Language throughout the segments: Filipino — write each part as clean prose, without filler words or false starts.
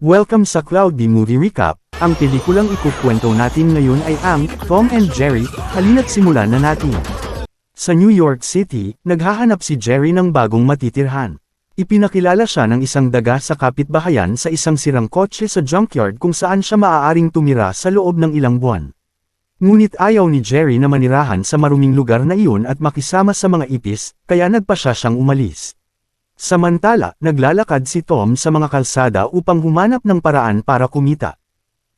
Welcome sa Cloudy Movie Recap. Ang pelikulang ikukwento natin ngayon ay ang Tom and Jerry. Halina't simulan na natin. Sa New York City, naghahanap si Jerry ng bagong matitirhan. Ipinakilala siya ng isang daga sa kapitbahayan sa isang sirang kotse sa junkyard kung saan siya maaaring tumira sa loob ng ilang buwan. Ngunit ayaw ni Jerry na manirahan sa maruming lugar na iyon at makisama sa mga ipis, kaya nagpa siyang umalis. Samantala, naglalakad si Tom sa mga kalsada upang humanap ng paraan para kumita.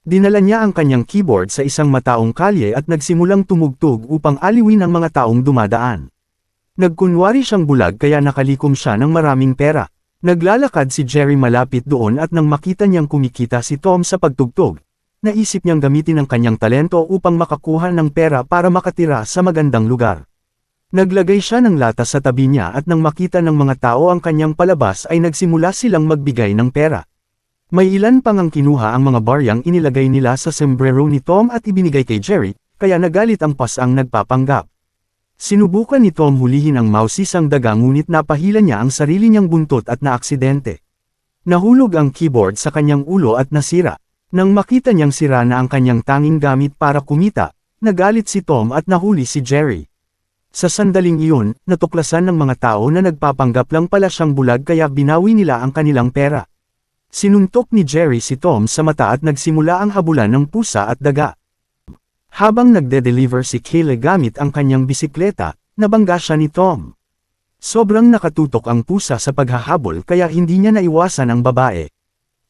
Dinala niya ang kanyang keyboard sa isang mataong kalye at nagsimulang tumugtog upang aliwin ang mga taong dumadaan. Nagkunwari siyang bulag kaya nakalikom siya ng maraming pera. Naglalakad si Jerry malapit doon at nang makita niyang kumikita si Tom sa pagtugtog, naisip niyang gamitin ang kanyang talento upang makakuha ng pera para makatira sa magandang lugar. Naglagay siya ng latas sa tabi niya at nang makita ng mga tao ang kanyang palabas ay nagsimula silang magbigay ng pera. May ilan pang ang kinuha ang mga baryang inilagay nila sa sombrero ni Tom at ibinigay kay Jerry, kaya nagalit ang pasang nagpapanggap. Sinubukan ni Tom hulihin ang mausisang daga ngunit napahila niya ang sarili niyang buntot at naaksidente. Nahulog ang keyboard sa kanyang ulo at nasira. Nang makita niyang sira na ang kanyang tanging gamit para kumita, nagalit si Tom at nahuli si Jerry. Sa sandaling iyon, natuklasan ng mga tao na nagpapanggap lang pala siyang bulag kaya binawi nila ang kanilang pera. Sinuntok ni Jerry si Tom sa mata at nagsimula ang habulan ng pusa at daga. Habang nagde-deliver si Kayla gamit ang kanyang bisikleta, nabangga siya ni Tom. Sobrang nakatutok ang pusa sa paghahabol kaya hindi niya naiwasan ang babae.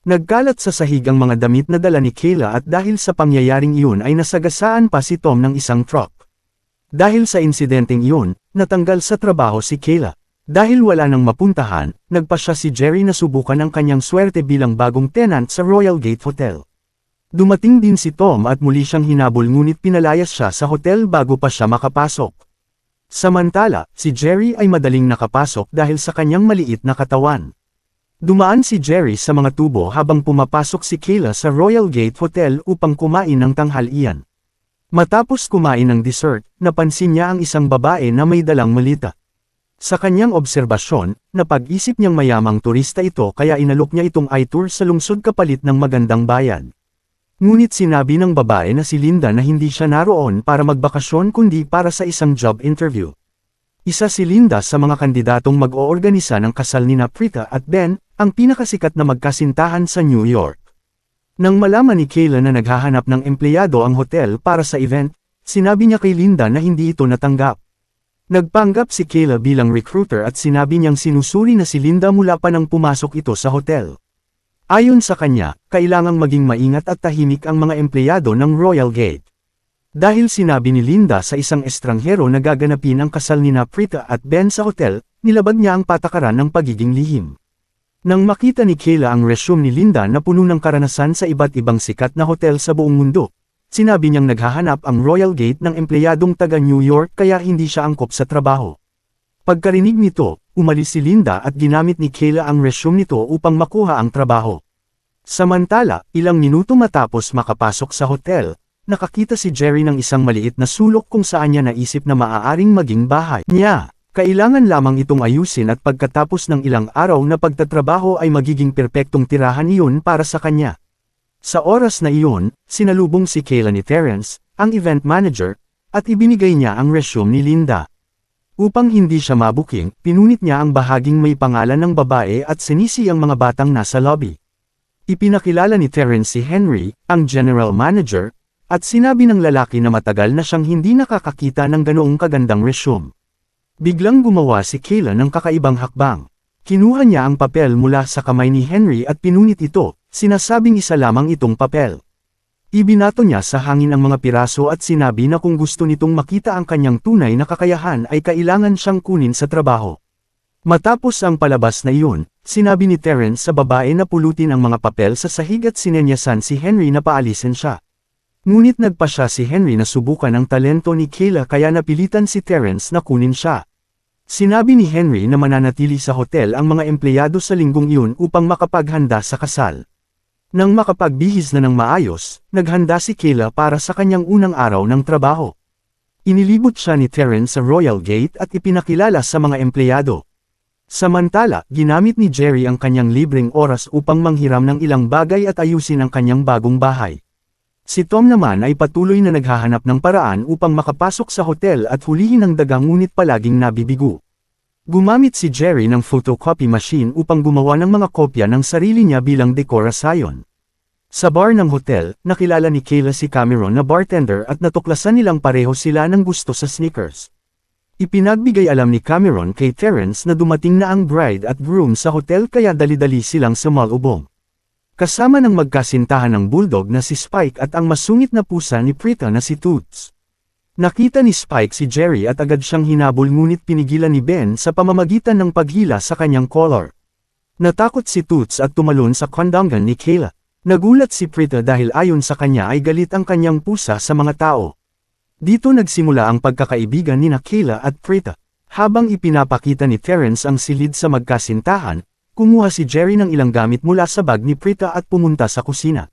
Nagkalat sa sahig ang mga damit na dala ni Kayla at dahil sa pangyayaring iyon ay nasagasaan pa si Tom ng isang truck. Dahil sa insidenteng iyon, natanggal sa trabaho si Kayla. Dahil wala nang mapuntahan, nagpa siya si Jerry na subukan ang kanyang swerte bilang bagong tenant sa Royal Gate Hotel. Dumating din si Tom at muli siyang hinabol ngunit pinalayas siya sa hotel bago pa siya makapasok. Samantala, si Jerry ay madaling nakapasok dahil sa kanyang maliit na katawan. Dumaan si Jerry sa mga tubo habang pumapasok si Kayla sa Royal Gate Hotel upang kumain ng tanghalian. Matapos kumain ng dessert, napansin niya ang isang babae na may dalang malita. Sa kanyang obserbasyon, napag-isip niyang mayamang turista ito kaya inalok niya itong i-tour sa lungsod kapalit ng magandang bayan. Ngunit sinabi ng babae na si Linda na hindi siya naroon para magbakasyon kundi para sa isang job interview. Isa si Linda sa mga kandidatong mag-oorganisa ng kasal ni Prita at Ben, ang pinakasikat na magkasintahan sa New York. Nang malaman ni Kayla na naghahanap ng empleyado ang hotel para sa event, sinabi niya kay Linda na hindi ito natanggap. Nagpanggap si Kayla bilang recruiter at sinabi niyang sinusuri na si Linda mula pa nang pumasok ito sa hotel. Ayon sa kanya, kailangang maging maingat at tahimik ang mga empleyado ng Royal Gate. Dahil sinabi ni Linda sa isang estranghero na gaganapin ang kasal ni Prita at Ben sa hotel, nilabag niya ang patakaran ng pagiging lihim. Nang makita ni Kayla ang resume ni Linda na puno ng karanasan sa iba't ibang sikat na hotel sa buong mundo, sinabi niyang naghahanap ang Royal Gate ng empleyadong taga New York kaya hindi siya angkop sa trabaho. Pagkarinig nito, umalis si Linda at ginamit ni Kayla ang resume nito upang makuha ang trabaho. Samantala, ilang minuto matapos makapasok sa hotel, nakakita si Jerry ng isang maliit na sulok kung saan niya naisip na maaaring maging bahay niya. Kailangan lamang itong ayusin at pagkatapos ng ilang araw na pagtatrabaho ay magiging perpektong tirahan iyon para sa kanya. Sa oras na iyon, sinalubong si Kayla ni Terrence, ang event manager, at ibinigay niya ang resume ni Linda. Upang hindi siya mabuking, pinunit niya ang bahaging may pangalan ng babae at sinisi ang mga batang nasa lobby. Ipinakilala ni Terrence si Henry, ang general manager, at sinabi ng lalaki na matagal na siyang hindi nakakakita ng ganoong kagandang resume. Biglang gumawa si Kayla ng kakaibang hakbang. Kinuha niya ang papel mula sa kamay ni Henry at pinunit ito, sinasabing isa lamang itong papel. Ibinato niya sa hangin ang mga piraso at sinabi na kung gusto nitong makita ang kanyang tunay na kakayahan ay kailangan siyang kunin sa trabaho. Matapos ang palabas na iyon, sinabi ni Terrence sa babae na pulutin ang mga papel sa sahig at sinenyasan si Henry na paalisin siya. Ngunit nagpa siya si Henry na subukan ang talento ni Kayla kaya napilitan si Terrence na kunin siya. Sinabi ni Henry na mananatili sa hotel ang mga empleyado sa linggong iyon upang makapaghanda sa kasal. Nang makapagbihis na ng maayos, naghanda si Kayla para sa kanyang unang araw ng trabaho. Inilibot siya ni Terrence sa Royal Gate at ipinakilala sa mga empleyado. Samantala, ginamit ni Jerry ang kanyang libreng oras upang manghiram ng ilang bagay at ayusin ang kanyang bagong bahay. Si Tom naman ay patuloy na naghahanap ng paraan upang makapasok sa hotel at hulihin ang daga ngunit palaging nabibigo. Gumamit si Jerry ng photocopy machine upang gumawa ng mga kopya ng sarili niya bilang dekorasyon. Sa bar ng hotel, nakilala ni Kayla si Cameron na bartender at natuklasan nilang pareho sila ng gusto sa sneakers. Ipinagbigay alam ni Cameron kay Terrence na dumating na ang bride at groom sa hotel kaya dali-dali silang sumalubong. Kasama ng magkasintahan ng bulldog na si Spike at ang masungit na pusa ni Prita na si Toots. Nakita ni Spike si Jerry at agad siyang hinabol ngunit pinigilan ni Ben sa pamamagitan ng paghila sa kanyang collar. Natakot si Toots at tumalon sa kondongan ni Kayla. Nagulat si Prita dahil ayon sa kanya ay galit ang kanyang pusa sa mga tao. Dito nagsimula ang pagkakaibigan ni Kayla at Prita. Habang ipinapakita ni Terrence ang silid sa magkasintahan, kumuha si Jerry ng ilang gamit mula sa bag ni Prita at pumunta sa kusina.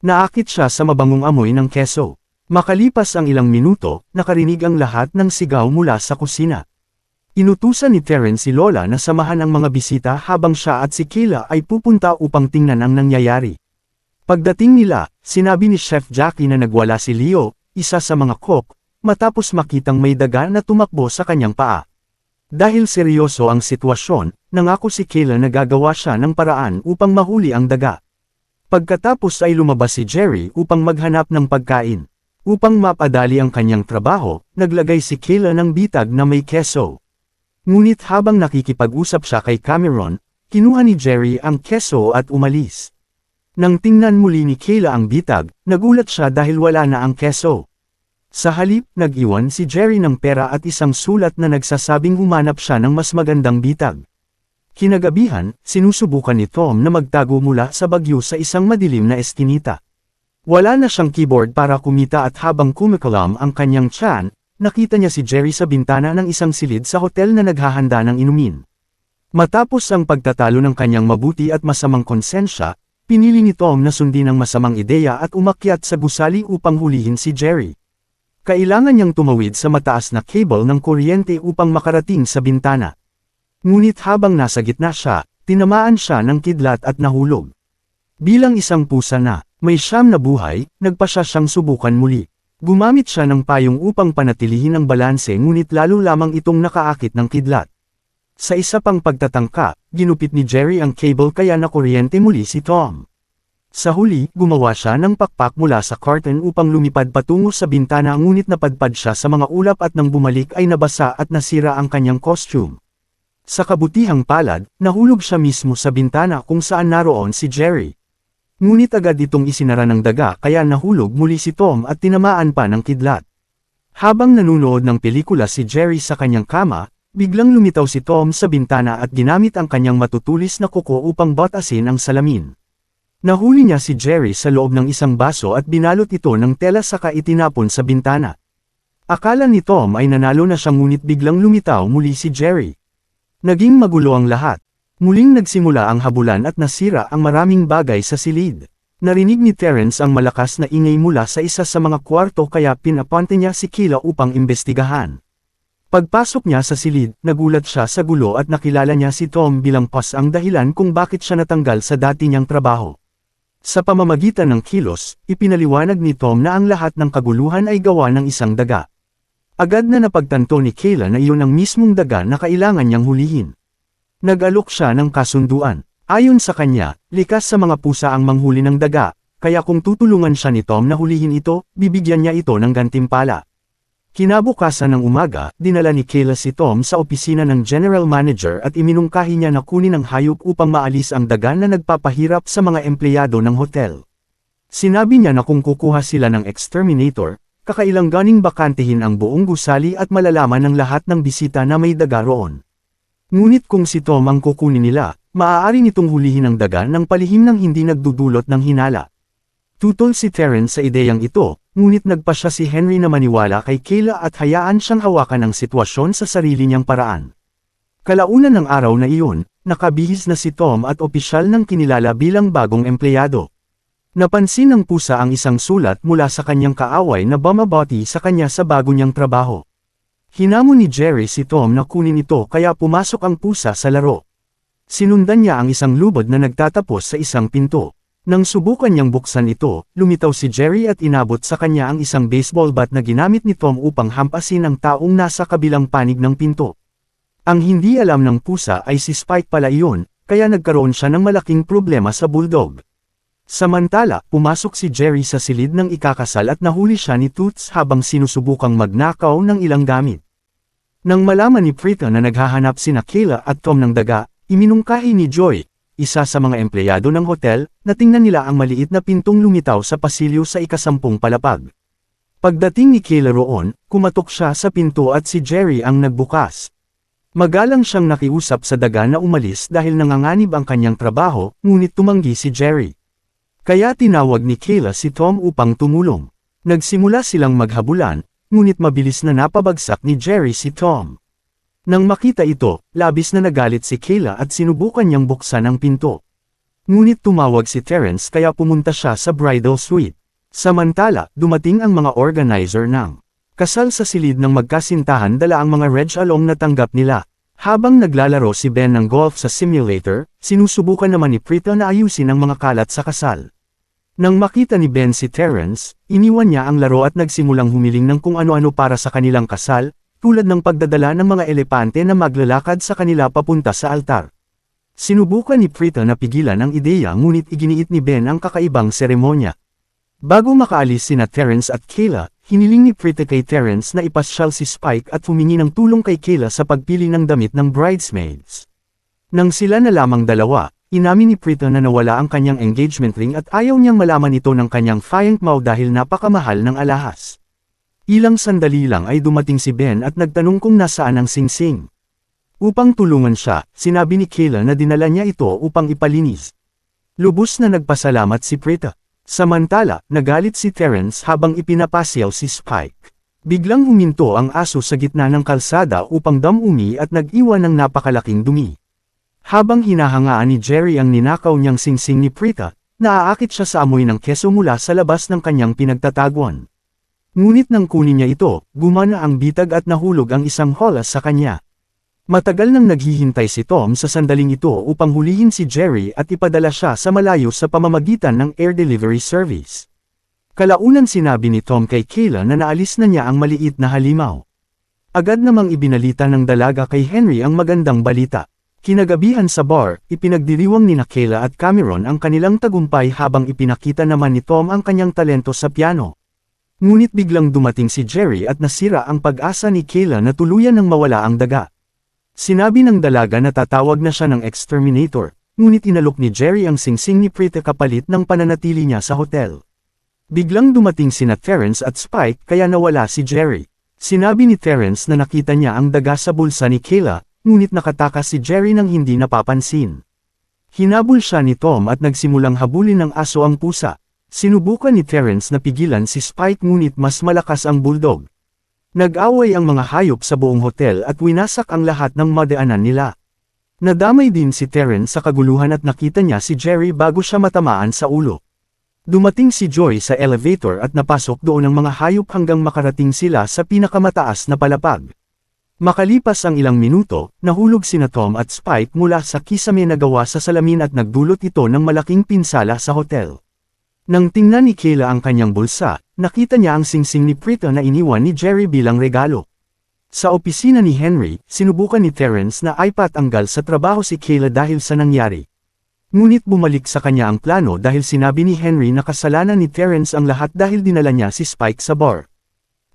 Naakit siya sa mabangong amoy ng keso. Makalipas ang ilang minuto, nakarinig ang lahat ng sigaw mula sa kusina. Inutusan ni Terrence si Lola na samahan ang mga bisita habang siya at si Kayla ay pupunta upang tingnan ang nangyayari. Pagdating nila, sinabi ni Chef Jackie na nagwala si Leo, isa sa mga cook, matapos makitang may daga na tumakbo sa kanyang paa. Dahil seryoso ang sitwasyon, nangako si Kayla na gagawa siya ng paraan upang mahuli ang daga. Pagkatapos ay lumabas si Jerry upang maghanap ng pagkain. Upang mapadali ang kanyang trabaho, naglagay si Kayla ng bitag na may keso. Ngunit habang nakikipag-usap siya kay Cameron, kinuha ni Jerry ang keso at umalis. Nang tingnan muli ni Kayla ang bitag, nagulat siya dahil wala na ang keso. Sa halip, nag-iwan si Jerry ng pera at isang sulat na nagsasabing humanap siya ng mas magandang bitag. Kinagabihan, sinusubukan ni Tom na magtago mula sa bagyo sa isang madilim na eskinita. Wala na siyang keyboard para kumita at habang kumikalam ang kanyang tiyan, nakita niya si Jerry sa bintana ng isang silid sa hotel na naghahanda ng inumin. Matapos ang pagtatalo ng kanyang mabuti at masamang konsensya, pinili ni Tom na sundin ang masamang ideya at umakyat sa gusali upang hulihin si Jerry. Kailangan niyang tumawid sa mataas na cable ng kuryente upang makarating sa bintana. Ngunit habang nasa gitna siya, tinamaan siya ng kidlat at nahulog. Bilang isang pusa na may 9 na buhay, nagpasya siyang subukan muli. Gumamit siya ng payong upang panatilihin ang balanse ngunit lalo lamang itong nakaakit ng kidlat. Sa isa pang pagtatangka, ginupit ni Jerry ang cable kaya nakuryente muli si Tom. Sa huli, gumawa siya ng pakpak mula sa curtain upang lumipad patungo sa bintana ngunit napadpad siya sa mga ulap at nang bumalik ay nabasa at nasira ang kanyang costume. Sa kabutihang palad, nahulog siya mismo sa bintana kung saan naroon si Jerry. Ngunit agad itong isinara ng daga kaya nahulog muli si Tom at tinamaan pa ng kidlat. Habang nanunood ng pelikula si Jerry sa kanyang kama, biglang lumitaw si Tom sa bintana at ginamit ang kanyang matutulis na kuko upang batasin ang salamin. Nahuli niya si Jerry sa loob ng isang baso at binalot ito ng tela saka itinapon sa bintana. Akala ni Tom ay nanalo na siya ngunit biglang lumitaw muli si Jerry. Naging magulo ang lahat. Muling nagsimula ang habulan at nasira ang maraming bagay sa silid. Narinig ni Terrence ang malakas na ingay mula sa isa sa mga kwarto kaya pinapunta niya si Kayla upang imbestigahan. Pagpasok niya sa silid, nagulat siya sa gulo at nakilala niya si Tom bilang pas ang dahilan kung bakit siya natanggal sa dati niyang trabaho. Sa pamamagitan ng kilos, ipinaliwanag ni Tom na ang lahat ng kaguluhan ay gawa ng isang daga. Agad na napagtanto ni Kayla na iyon ang mismong daga na kailangan niyang hulihin. Nag-alok siya ng kasunduan. Ayon sa kanya, likas sa mga pusa ang manghuli ng daga, kaya kung tutulungan siya ni Tom na hulihin ito, bibigyan niya ito ng gantimpala. Kinabukasan ng umaga, dinala ni Kayla si Tom sa opisina ng general manager at iminungkahi niya na kunin ang hayop upang maalis ang daga na nagpapahirap sa mga empleyado ng hotel. Sinabi niya na kung kukuha sila ng exterminator, kakailanganing bakantehin ang buong gusali at malalaman ng lahat ng bisita na may daga roon. Ngunit kung si Tom ang kukunin nila, maaari nitong hulihin ang daga ng palihim nang hindi nagdudulot ng hinala. Tutol si Terrence sa ideyang ito, ngunit nagpasya si Henry na maniwala kay Kayla at hayaan siyang hawakan ang sitwasyon sa sarili niyang paraan. Kalaunan ng araw na iyon, nakabihis na si Tom at opisyal ng kinilala bilang bagong empleyado. Napansin ng pusa ang isang sulat mula sa kanyang kaaway na bumabati sa kanya sa bago niyang trabaho. Hinamon ni Jerry si Tom na kunin ito kaya pumasok ang pusa sa laro. Sinundan niya ang isang lubod na nagtatapos sa isang pinto. Nang subukan niyang buksan ito, lumitaw si Jerry at inabot sa kanya ang isang baseball bat na ginamit ni Tom upang hampasin ang taong nasa kabilang panig ng pinto. Ang hindi alam ng pusa ay si Spike pala iyon, kaya nagkaroon siya ng malaking problema sa bulldog. Samantala, pumasok si Jerry sa silid ng ikakasal at nahuli siya ni Toots habang sinusubukang magnakaw ng ilang gamit. Nang malaman ni Prita na naghahanap sina Kayla at Tom ng daga, iminungkahi ni Joy, isa sa mga empleyado ng hotel, na tingnan nila ang maliit na pintong lumitaw sa pasilyo sa ikasampung palapag. Pagdating ni Kayla roon, kumatok siya sa pinto at si Jerry ang nagbukas. Magalang siyang nakiusap sa daga na umalis dahil nanganganib ang kanyang trabaho, ngunit tumanggi si Jerry. Kaya tinawag ni Kayla si Tom upang tumulong. Nagsimula silang maghabulan, ngunit mabilis na napabagsak ni Jerry si Tom. Nang makita ito, labis na nagalit si Kayla at sinubukan niyang buksan ang pinto. Ngunit tumawag si Terrence kaya pumunta siya sa bridal suite. Samantala, dumating ang mga organizer ng kasal sa silid ng magkasintahan dala ang mga red along na tanggap nila. Habang naglalaro si Ben ng golf sa simulator, sinusubukan naman ni Prita na ayusin ang mga kalat sa kasal. Nang makita ni Ben si Terrence, iniwan niya ang laro at nagsimulang humiling ng kung ano-ano para sa kanilang kasal, tulad ng pagdadala ng mga elepante na maglalakad sa kanila papunta sa altar. Sinubukan ni Prita na pigilan ang ideya ngunit iginiit ni Ben ang kakaibang seremonya. Bago makaalis sina Terrence at Kayla, hiniling ni Prita kay Terrence na ipasyal si Spike at humingi ng tulong kay Kayla sa pagpili ng damit ng bridesmaids. Nang sila na lamang dalawa, inamin ni Prita na nawala ang kanyang engagement ring at ayaw niyang malaman ito ng kanyang fiancé dahil napakamahal ng alahas. Ilang sandali lang ay dumating si Ben at nagtanong kung nasaan ang singsing. Upang tulungan siya, sinabi ni Kayla na dinala niya ito upang ipalinis. Lubos na nagpasalamat si Prita. Samantala, nagalit si Terrence habang ipinapasyaw si Spike. Biglang huminto ang aso sa gitna ng kalsada upang damumi at nag-iwan ng napakalaking dumi. Habang hinahangaan ni Jerry ang ninakaw niyang singsing ni Prita, naaakit siya sa amoy ng keso mula sa labas ng kanyang pinagtataguan. Ngunit nang kunin niya ito, gumana ang bitag at nahulog ang isang holas sa kanya. Matagal nang naghihintay si Tom sa sandaling ito upang hulihin si Jerry at ipadala siya sa malayo sa pamamagitan ng air delivery service. Kalaunan sinabi ni Tom kay Kayla na naalis na niya ang maliit na halimaw. Agad namang ibinalita ng dalaga kay Henry ang magandang balita. Kinagabihan sa bar, ipinagdiriwang ni Kayla at Cameron ang kanilang tagumpay habang ipinakita naman ni Tom ang kanyang talento sa piano. Ngunit biglang dumating si Jerry at nasira ang pag-asa ni Kayla na tuluyan ng mawala ang daga. Sinabi ng dalaga na tatawag na siya ng exterminator, ngunit inalok ni Jerry ang singsing ni Prita kapalit ng pananatili niya sa hotel. Biglang dumating sina Terrence at Spike kaya nawala si Jerry. Sinabi ni Terrence na nakita niya ang daga sa bulsa ni Kayla, ngunit nakatakas si Jerry nang hindi napapansin. Hinabol siya ni Tom at nagsimulang habulin ng aso ang pusa. Sinubukan ni Terrence na pigilan si Spike ngunit mas malakas ang bulldog. Nag-away ang mga hayop sa buong hotel at winasak ang lahat ng madaanan nila. Nadamay din si Terrence sa kaguluhan at nakita niya si Jerry bago siya matamaan sa ulo. Dumating si Joy sa elevator at napasok doon ang mga hayop hanggang makarating sila sa pinakamataas na palapag. Makalipas ang ilang minuto, nahulog sina Tom at Spike mula sa kisame na gawa sa salamin at nagdulot ito ng malaking pinsala sa hotel. Nang tingnan ni Kayla ang kanyang bulsa, nakita niya ang singsing ni Prita na iniwan ni Jerry bilang regalo. Sa opisina ni Henry, sinubukan ni Terrence na ipatanggal sa trabaho si Kayla dahil sa nangyari. Ngunit bumalik sa kanya ang plano dahil sinabi ni Henry na kasalanan ni Terrence ang lahat dahil dinala niya si Spike sa bar.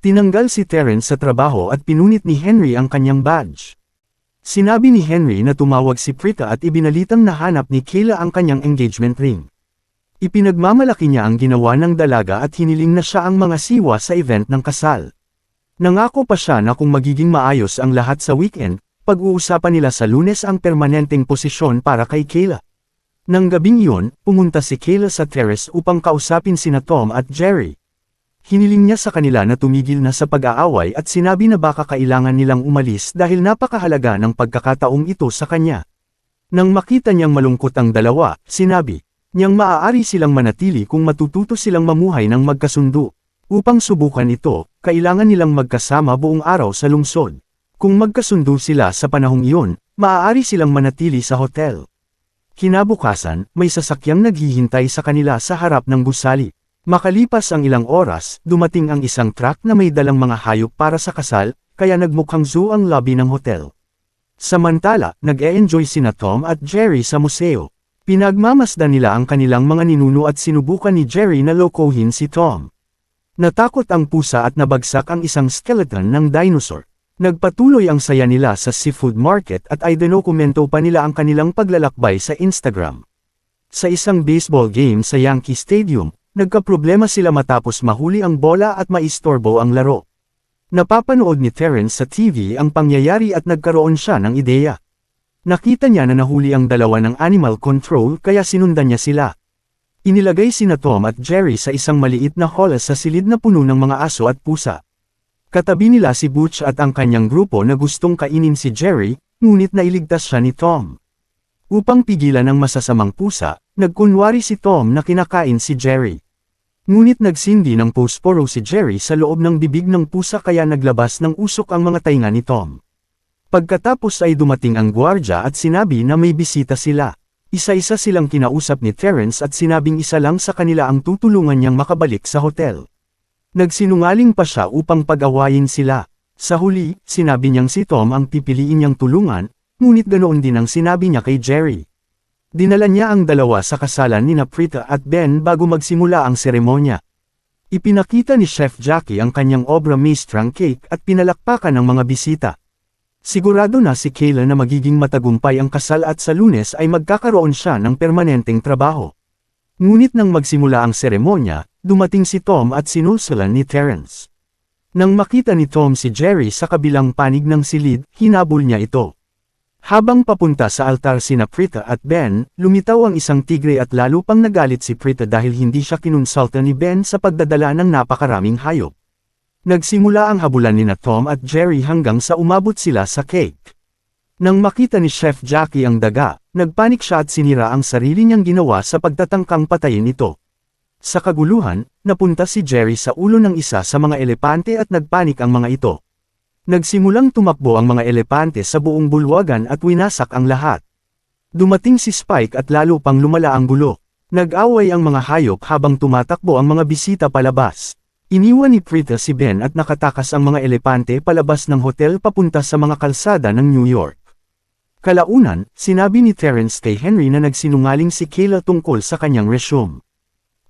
Tinanggal si Terrence sa trabaho at pinunit ni Henry ang kanyang badge. Sinabi ni Henry na tumawag si Prita at ibinalitang nahanap ni Kayla ang kanyang engagement ring. Ipinagmamalaki niya ang ginawa ng dalaga at hiniling na siya ang mga siwa sa event ng kasal. Nangako pa siya na kung magiging maayos ang lahat sa weekend, pag-uusapan nila sa Lunes ang permanenteng posisyon para kay Kayla. Nang gabing iyon, pumunta si Kayla sa terrace upang kausapin sina Tom at Jerry. Hiniling niya sa kanila na tumigil na sa pag-aaway at sinabi na baka kailangan nilang umalis dahil napakahalaga ng pagkakataong ito sa kanya. Nang makita niyang malungkot ang dalawa, sinabi niyang maaari silang manatili kung matututo silang mamuhay ng magkasundo. Upang subukan ito, kailangan nilang magkasama buong araw sa lungsod. Kung magkasundo sila sa panahong iyon, maaari silang manatili sa hotel. Kinabukasan, may sasakyang naghihintay sa kanila sa harap ng gusali. Makalipas ang ilang oras, dumating ang isang truck na may dalang mga hayop para sa kasal, kaya nagmukhang zoo ang lobby ng hotel. Samantala, nag-e-enjoy sina Tom at Jerry sa museo. Pinagmamasdan nila ang kanilang mga ninuno at sinubukan ni Jerry na lokohin si Tom. Natakot ang pusa at nabagsak ang isang skeleton ng dinosaur. Nagpatuloy ang saya nila sa seafood market at ay dinokumento pa nila ang kanilang paglalakbay sa Instagram. Sa isang baseball game sa Yankee Stadium, nagkaproblema sila matapos mahuli ang bola at maistorbo ang laro. Napapanood ni Terrence sa TV ang pangyayari at nagkaroon siya ng ideya. Nakita niya na nahuli ang dalawa ng animal control kaya sinundan niya sila. Inilagay sina Tom at Jerry sa isang maliit na hall sa silid na puno ng mga aso at pusa. Katabi nila si Butch at ang kanyang grupo na gustong kainin si Jerry, ngunit nailigtas siya ni Tom. Upang pigilan ang masasamang pusa, nagkunwari si Tom na kinakain si Jerry. Ngunit nagsindi ng posporo si Jerry sa loob ng bibig ng pusa kaya naglabas ng usok ang mga tainga ni Tom. Pagkatapos ay dumating ang gwardya at sinabi na may bisita sila. Isa-isa silang kinausap ni Terrence at sinabing isa lang sa kanila ang tutulungan niyang makabalik sa hotel. Nagsinungaling pa siya upang pag-awayin sila. Sa huli, sinabi niyang si Tom ang pipiliin niyang tulungan, ngunit ganoon din ang sinabi niya kay Jerry. Dinala niya ang dalawa sa kasalan ni Prita at Ben bago magsimula ang seremonya. Ipinakita ni Chef Jackie ang kanyang obra maestrang cake at pinalakpakan ng mga bisita. Sigurado na si Kayla na magiging matagumpay ang kasal at sa Lunes ay magkakaroon siya ng permanenteng trabaho. Ngunit nang magsimula ang seremonya, dumating si Tom at sinulsulan ni Terrence. Nang makita ni Tom si Jerry sa kabilang panig ng silid, hinabol niya ito. Habang papunta sa altar sina Prita at Ben, lumitaw ang isang tigre at lalo pang nagalit si Prita dahil hindi siya kinonsulta ni Ben sa pagdadala ng napakaraming hayop. Nagsimula ang habulan nina Tom at Jerry hanggang sa umabot sila sa cake. Nang makita ni Chef Jackie ang daga, nagpanik siya at sinira ang sarili niyang ginawa sa pagtatangkang patayin ito. Sa kaguluhan, napunta si Jerry sa ulo ng isa sa mga elepante at nagpanik ang mga ito. Nagsimulang tumakbo ang mga elepante sa buong bulwagan at winasak ang lahat. Dumating si Spike at lalo pang lumala ang gulo. Nag-away ang mga hayop habang tumatakbo ang mga bisita palabas. Iniwan ni Prita si Ben at nakatakas ang mga elepante palabas ng hotel papunta sa mga kalsada ng New York. Kalaunan, sinabi ni Terrence kay Henry na nagsinungaling si Kayla tungkol sa kanyang resume.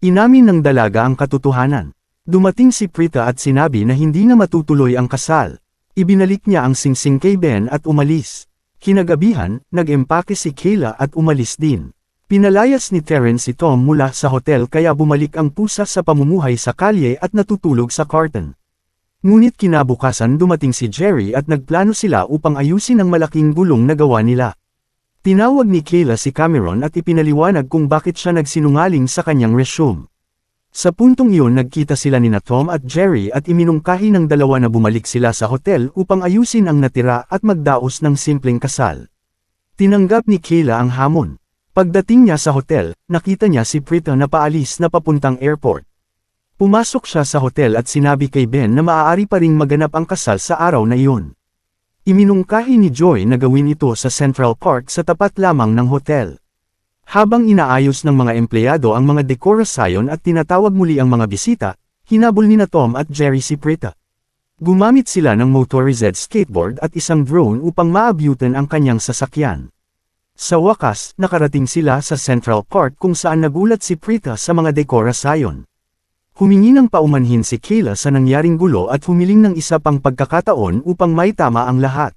Inamin ng dalaga ang katotohanan. Dumating si Prita at sinabi na hindi na matutuloy ang kasal. Ibinalik niya ang singsing kay Ben at umalis. Kinagabihan, nag-empake si Kayla at umalis din. Pinalayas ni Terrence si Tom mula sa hotel kaya bumalik ang pusa sa pamumuhay sa kalye at natutulog sa karton. Ngunit kinabukasan dumating si Jerry at nagplano sila upang ayusin ang malaking gulong na gawa nila. Tinawag ni Kayla si Cameron at ipinaliwanag kung bakit siya nagsinungaling sa kanyang resume. Sa puntong iyon nagkita sila nina Tom at Jerry at iminungkahi ng dalawa na bumalik sila sa hotel upang ayusin ang natira at magdaos ng simpleng kasal. Tinanggap ni Kayla ang hamon. Pagdating niya sa hotel, nakita niya si Prita na paalis na papuntang airport. Pumasok siya sa hotel at sinabi kay Ben na maaari pa ring maganap ang kasal sa araw na iyon. Iminungkahi ni Joy na gawin ito sa Central Park sa tapat lamang ng hotel. Habang inaayos ng mga empleyado ang mga dekorasyon at tinatawag muli ang mga bisita, hinabol nina Tom at Jerry si Prita. Gumamit sila ng motorized skateboard at isang drone upang maabyutan ang kanyang sasakyan. Sa wakas, nakarating sila sa Central Park kung saan nagulat si Prita sa mga dekorasyon. Humingi ng paumanhin si Kayla sa nangyaring gulo at humiling ng isa pang pagkakataon upang maitama ang lahat.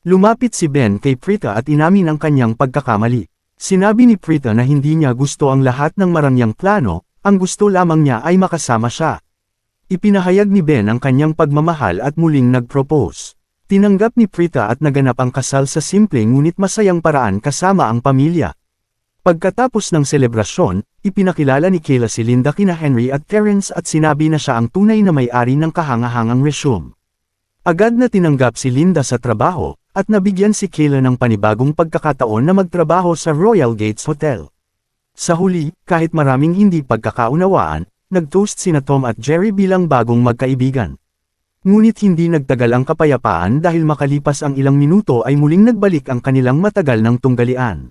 Lumapit si Ben kay Prita at inamin ang kanyang pagkakamali. Sinabi ni Prita na hindi niya gusto ang lahat ng marangyang plano, ang gusto lamang niya ay makasama siya. Ipinahayag ni Ben ang kanyang pagmamahal at muling nag-propose. Tinanggap ni Prita at naganap ang kasal sa simple ngunit masayang paraan kasama ang pamilya. Pagkatapos ng selebrasyon, ipinakilala ni Kayla si Linda kina Henry at Terrence at sinabi na siya ang tunay na may-ari ng kahangahangang resume. Agad na tinanggap si Linda sa trabaho, at nabigyan si Kayla ng panibagong pagkakataon na magtrabaho sa Royal Gates Hotel. Sa huli, kahit maraming hindi pagkakaunawaan, nag-toast sina Tom at Jerry bilang bagong magkaibigan. Ngunit hindi nagtagal ang kapayapaan dahil makalipas ang ilang minuto ay muling nagbalik ang kanilang matagal ng tunggalian.